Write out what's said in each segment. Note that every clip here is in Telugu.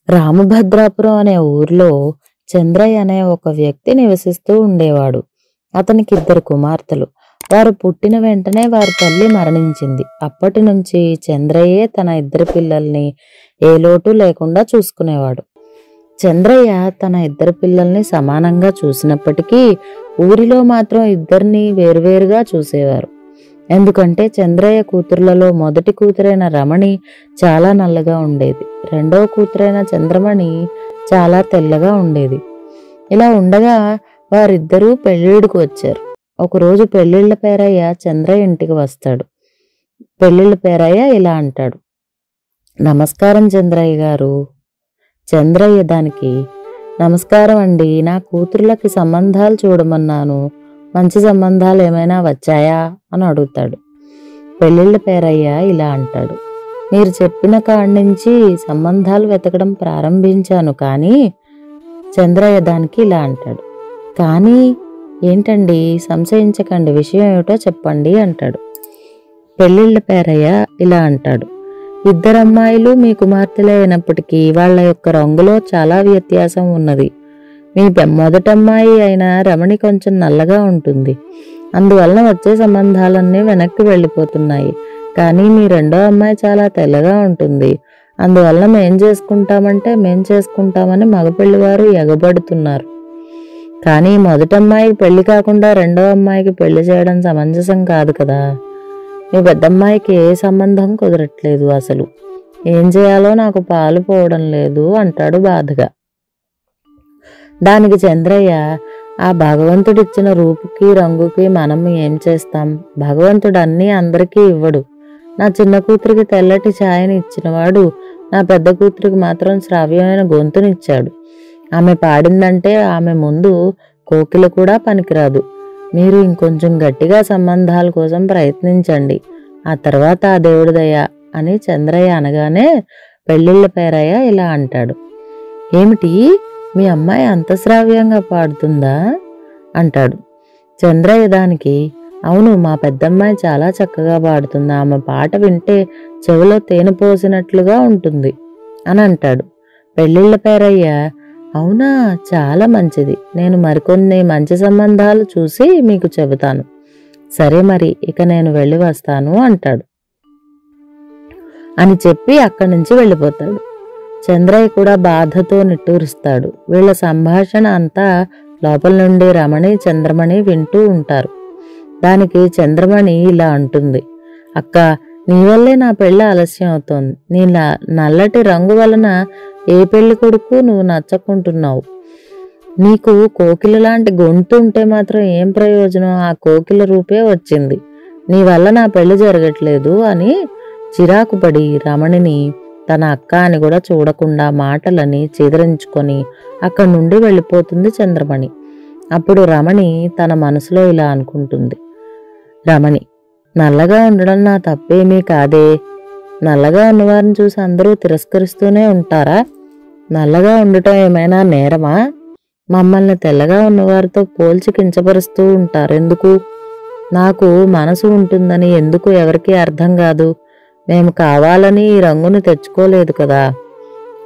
రామభద్రాపురం అనే ఊర్లో చంద్రయ్య అనే ఒక వ్యక్తి నివసిస్తూ ఉండేవాడు. అతనికి ఇద్దరు కుమార్తెలు. వారు పుట్టిన వెంటనే వారి తల్లి మరణించింది. అప్పటి నుంచి చంద్రయ్యే తన ఇద్దరు పిల్లల్ని ఏ లోటు లేకుండా చూసుకునేవాడు. చంద్రయ్య తన ఇద్దరు పిల్లల్ని సమానంగా చూసినప్పటికీ ఊరిలో మాత్రం ఇద్దరిని వేరువేరుగా చూసేవారు. ఎందుకంటే చంద్రయ్య కూతుర్లలో మొదటి కూతురైన రమణి చాలా నల్లగా ఉండేది. రెండవ కూతురైన చంద్రమణి చాలా తెల్లగా ఉండేది. ఇలా ఉండగా వారిద్దరూ పెళ్ళిడికి వచ్చారు. ఒకరోజు పెళ్ళిళ్ళ పేరయ్య చంద్రయ్య ఇంటికి వస్తాడు. పెళ్ళిళ్ళ పేరయ్య ఇలా అంటాడు, నమస్కారం చంద్రయ్య గారు. చంద్రయ్య దానికి, నమస్కారం అండి, నా కూతుర్లకి సంబంధాలు చూడమన్నాను, మంచి సంబంధాలు ఏమైనా వచ్చాయా అని అడుగుతాడు. పెళ్ళిళ్ళ పేరయ్య ఇలా అంటాడు, మీరు చెప్పిన కాడి నుంచి సంబంధాలు వెతకడం ప్రారంభించాను కానీ. చంద్రయ్య దానికి ఇలా అంటాడు, కానీ ఏంటండి, సంశయించకండి, విషయం ఏమిటో చెప్పండి అంటాడు. పెళ్ళిళ్ళ పేరయ్య ఇలా అంటాడు, ఇద్దరు అమ్మాయిలు మీ కుమార్తెలే అయినప్పటికీ వాళ్ళ యొక్క రంగులో చాలా వ్యత్యాసం ఉన్నది. మీ మొదటమ్మాయి అయిన రమణి కొంచెం నల్లగా ఉంటుంది. అందువలన వచ్చే సంబంధాలన్నీ వెనక్కి వెళ్ళిపోతున్నాయి. కానీ మీ రెండో అమ్మాయి చాలా తెల్లగా ఉంటుంది. అందువలన మేం చేసుకుంటామని మగపెళ్లి వారు ఎగబడుతున్నారు. కానీ మొదటమ్మాయికి పెళ్లి కాకుండా రెండో అమ్మాయికి పెళ్లి చేయడం సమంజసం కాదు కదా. మీ పెద్దమ్మాయికి ఏ సంబంధం కుదరట్లేదు. అసలు ఏం చేయాలో నాకు పాలు పోవడం లేదు అంటాడు బాధగా. దానికి చంద్రయ్య, ఆ భగవంతుడిచ్చిన రూపుకి రంగుకి మనం ఏం చేస్తాం? భగవంతుడు అన్నీ అందరికీ ఇవ్వడు. నా చిన్న కూతురికి తెల్లటి ఛాయని ఇచ్చినవాడు నా పెద్ద కూతురికి మాత్రం శ్రావ్యమైన గొంతునిచ్చాడు. ఆమె పాడిందంటే ఆమె ముందు కోకిల కూడా పనికిరాదు. మీరు ఇంకొంచెం గట్టిగా సంబంధాల కోసం ప్రయత్నించండి, ఆ తర్వాత ఆ దేవుడి దయ అని చంద్రయ్య అనగానే పెళ్ళిళ్ళ పేరయ్య ఇలా అంటాడు, ఏమిటి, మీ అమ్మాయి అంత శ్రావ్యంగా పాడుతుందా అంటాడు. చంద్రయ్య దానికి, అవును, మా పెద్దమ్మాయి చాలా చక్కగా పాడుతుంది. ఆమె పాట వింటే చెవిలో తేనె పోసినట్లుగా ఉంటుంది అని అంటాడు. పెళ్ళిళ్ళ పేరయ్య, అవునా, చాలా మంచిది. నేను మరికొన్ని మంచి సంబంధాలు చూసి మీకు చెబుతాను. సరే మరి, ఇక నేను వెళ్ళి వస్తాను అంటాడు. అని చెప్పి అక్కడి నుంచి వెళ్ళిపోతాడు. చంద్రయ్య కూడా బాధతో నిట్టూరుస్తాడు. వీళ్ళ సంభాషణ అంతా లోపల నుండి రమణి చంద్రమణి వింటూ ఉంటారు. దానికి చంద్రమణి ఇలా అంటుంది, అక్క, నీ వల్లే నా పెళ్ళి ఆలస్యం అవుతోంది. నీ నల్లటి రంగు వలన ఏ పెళ్లి కొడుకు నువ్వు నచ్చకుంటున్నావు. నీకు కోకిల లాంటి గొంతు ఉంటే మాత్రం ఏం ప్రయోజనం? ఆ కోకిల రూపే వచ్చింది. నీ వల్ల నా పెళ్లి జరగట్లేదు అని చిరాకు పడి రమణిని తన అక్క అని కూడా చూడకుండా మాటలని చిదరించుకొని అక్కడి నుండి వెళ్ళిపోతుంది చంద్రమణి. అప్పుడు రమణి తన మనసులో ఇలా అనుకుంటుంది, రమణి, నల్లగా ఉండడం నా తప్పేమీ కాదే. నల్లగా ఉన్నవారిని చూసి అందరూ తిరస్కరిస్తూనే ఉంటారా? నల్లగా ఉండటం ఏమైనా నేరమా? మమ్మల్ని తెల్లగా ఉన్నవారితో పోల్చి కించపరుస్తూ ఉంటారెందుకు? నాకు మనసు ఉంటుందని ఎందుకు ఎవరికీ అర్థం కాదు? మేము కావాలని ఈ రంగును తెచ్చుకోలేదు కదా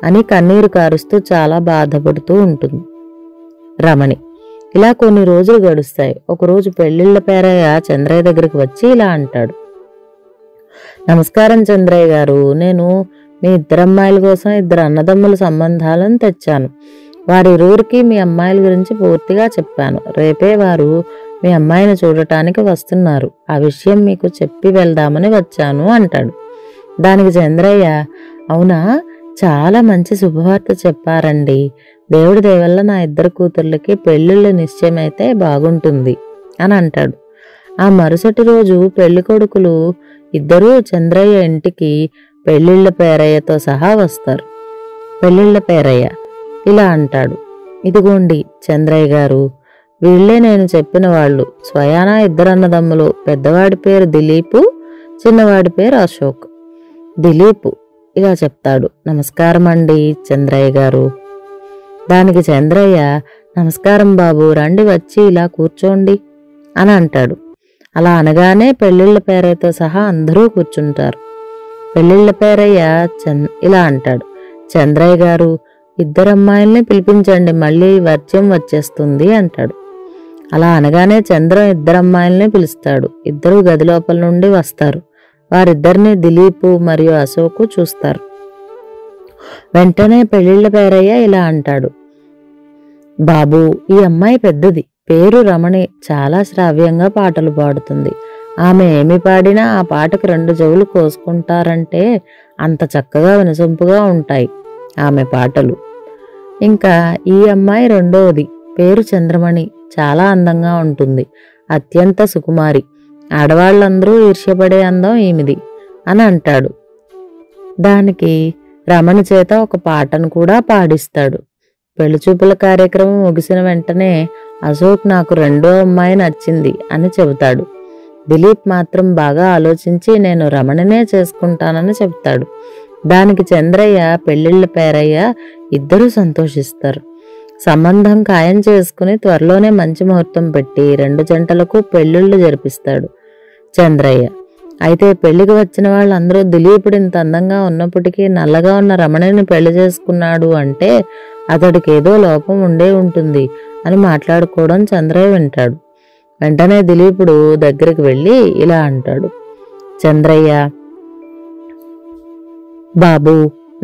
అని కన్నీరు కారుస్తూ చాలా బాధపడుతూ ఉంటుంది రమణి. ఇలా కొన్ని రోజులు గడుస్తాయి. ఒకరోజు పెళ్ళిళ్ళ పేరయ్య చంద్రయ్య దగ్గరికి వచ్చి ఇలా అంటాడు, నమస్కారం చంద్రయ్య గారు, నేను మీ ఇద్దరు అమ్మాయిల కోసం ఇద్దరు అన్నదమ్ముల సంబంధాలను తెచ్చాను. వారిరువురికి మీ అమ్మాయిల గురించి పూర్తిగా చెప్పాను. రేపే వారు మీ అమ్మాయిని చూడటానికి వస్తున్నారు. ఆ విషయం మీకు చెప్పి వెళ్దామని వచ్చాను అంటాడు. దానికి చంద్రయ్య, అవునా, చాలా మంచి శుభవార్త చెప్పారండి. దేవుడి దయవల్ల నా ఇద్దరు కూతుర్లకి పెళ్ళిళ్ళు నిశ్చయమైతే బాగుంటుంది అని అంటాడు. ఆ మరుసటి రోజు పెళ్లి కొడుకులు ఇద్దరూ చంద్రయ్య ఇంటికి పెళ్ళిళ్ళ పేరయ్యతో సహా వస్తారు. పెళ్ళిళ్ళ పేరయ్య ఇలా అంటాడు, ఇదిగోండి చంద్రయ్య గారు, వీళ్లే నేను చెప్పిన వాళ్ళు. స్వయానా ఇద్దరు అన్నదమ్ములు. పెద్దవాడి పేరు దిలీపు, చిన్నవాడి పేరు అశోక్. దిలీపు ఇలా చెప్తాడు, నమస్కారం అండి చంద్రయ్య గారు. దానికి చంద్రయ్య, నమస్కారం బాబు, రండి, వచ్చి ఇలా కూర్చోండి అని అంటాడు. అలా అనగానే పెళ్ళిళ్ళ పేరయ్యతో సహా అందరూ కూర్చుంటారు. పెళ్ళిళ్ళ పేరయ్య ఇలా అంటాడు, చంద్రయ్య గారు, ఇద్దరు అమ్మాయిల్ని పిలిపించండి, మళ్ళీ వర్జ్యం వచ్చేస్తుంది అంటాడు. అలా అనగానే చంద్రం ఇద్దరు అమ్మాయిల్ని పిలుస్తాడు. ఇద్దరు గది లోపల నుండి వస్తారు. వారిద్దరిని దిలీప్ మరియు అశోక్ చూస్తారు. వెంటనే పెళ్లిళ్ల పేరయ్య ఇలా అంటాడు, బాబు, ఈ అమ్మాయి పెద్దది, పేరు రమణి, చాలా శ్రావ్యంగా పాటలు పాడుతుంది. ఆమె ఏమి పాడినా ఆ పాటకు 2 చెవులు కోసుకుంటారంటే అంత చక్కగా వినసొంపుగా ఉంటాయి ఆమె పాటలు. ఇంకా ఈ అమ్మాయి రెండవది, పేరు చంద్రమణి, చాలా అందంగా ఉంటుంది, అత్యంత సుకుమారి, ఆడవాళ్ళందరూ ఈర్ష్యపడే అందం ఈమెది అని అంటాడు. దానికి రమణి చేత ఒక పాటను కూడా పాడిస్తాడు. పెళ్లిచూపుల కార్యక్రమం ముగిసిన వెంటనే అశోక్ నాకు రెండో అమ్మాయి నచ్చింది అని చెబుతాడు. దిలీప్ మాత్రం బాగా ఆలోచించి నేను రమణినే చేసుకుంటానని చెబుతాడు. దానికి చంద్రయ్య, పెళ్లిళ్ల పేరయ్య ఇద్దరూ సంతోషిస్తారు. సంబంధం ఖాయం చేసుకుని త్వరలోనే మంచి ముహూర్తం పెట్టి 2 జంటలకు పెళ్లిళ్లు జరిపిస్తాడు చంద్రయ్య. అయితే పెళ్లికి వచ్చిన వాళ్ళందరూ దిలీపుడు ఇంత అందంగా ఉన్నప్పటికీ నల్లగా ఉన్న రమణిని పెళ్లి చేసుకున్నాడు అంటే అతడికి ఏదో లోపం ఉండే ఉంటుంది అని మాట్లాడుకోవడం చంద్రయ్య వింటాడు. వెంటనే దిలీపుడు దగ్గరికి వెళ్ళి ఇలా అంటాడు, చంద్రయ్య, బాబు,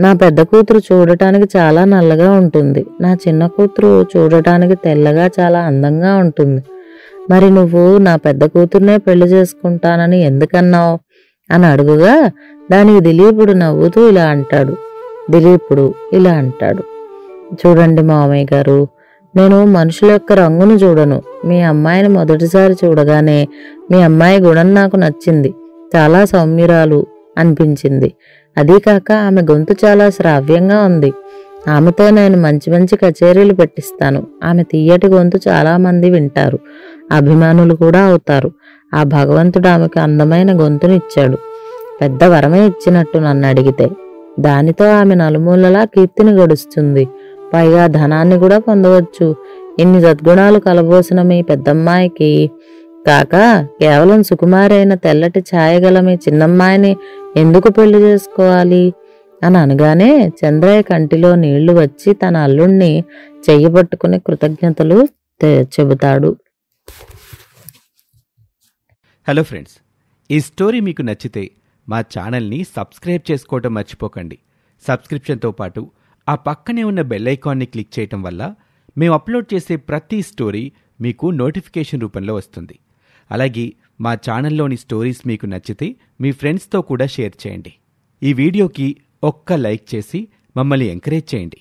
నా పెద్ద కూతురు చూడటానికి చాలా నల్లగా ఉంటుంది, నా చిన్న కూతురు చూడటానికి తెల్లగా చాలా అందంగా ఉంటుంది. మరి నువ్వు నా పెద్ద కూతుర్నే పెళ్లి చేసుకుంటానని ఎందుకన్నావు అని అడుగుగా దానికి దిలీపుడు నవ్వుతూ ఇలా అంటాడు. దిలీపుడు ఇలా అంటాడు, చూడండి మామయ్య గారు, నేను మనుషుల యొక్క రంగును చూడను. మీ అమ్మాయిని మొదటిసారి చూడగానే మీ అమ్మాయి గుణం నాకు నచ్చింది, చాలా సౌమ్యురాలు అనిపించింది. అదీకాక ఆమె గొంతు చాలా శ్రావ్యంగా ఉంది. ఆమెతో నేను మంచి మంచి కచేరీలు పెట్టిస్తాను. ఆమె తీయటి గొంతు చాలా మంది వింటారు, అభిమానులు కూడా అవుతారు. ఆ భగవంతుడు ఆమెకు అందమైన గొంతునిచ్చాడు, పెద్ద వరమే ఇచ్చినట్టు నన్ను అడిగితే. దానితో ఆమె నలుమూలలా కీర్తిని గడుస్తుంది, పైగా ధనాన్ని కూడా పొందవచ్చు. ఇన్ని సద్గుణాలు కలబోసిన మీ పెద్దమ్మాయికి కాక కేవలం సుకుమారైన తెల్లటి ఛాయగల మీ చిన్నమ్మాయిని ఎందుకు పెళ్లి చేసుకోవాలి అని అనగానే చంద్రయ్య కంటిలో నీళ్లు వచ్చి తన అల్లుణ్ణి చెయ్యబట్టుకుని కృతజ్ఞతలు చెబుతాడు. హలో ఫ్రెండ్స్, ఈ స్టోరీ మీకు నచ్చితే మా ఛానల్ని సబ్స్క్రైబ్ చేసుకోవటం మర్చిపోకండి. సబ్స్క్రిప్షన్తో పాటు ఆ పక్కనే ఉన్న బెల్ ఐకాన్ని క్లిక్ చేయటం వల్ల మేము అప్లోడ్ చేసే ప్రతి స్టోరీ మీకు నోటిఫికేషన్ రూపంలో వస్తుంది. అలాగే మా ఛానల్లోని స్టోరీస్ మీకు నచ్చితే మీ ఫ్రెండ్స్తో కూడా షేర్ చేయండి. ఈ వీడియోకి ఒక్క లైక్ చేసి మమ్మల్ని ఎంకరేజ్ చేయండి.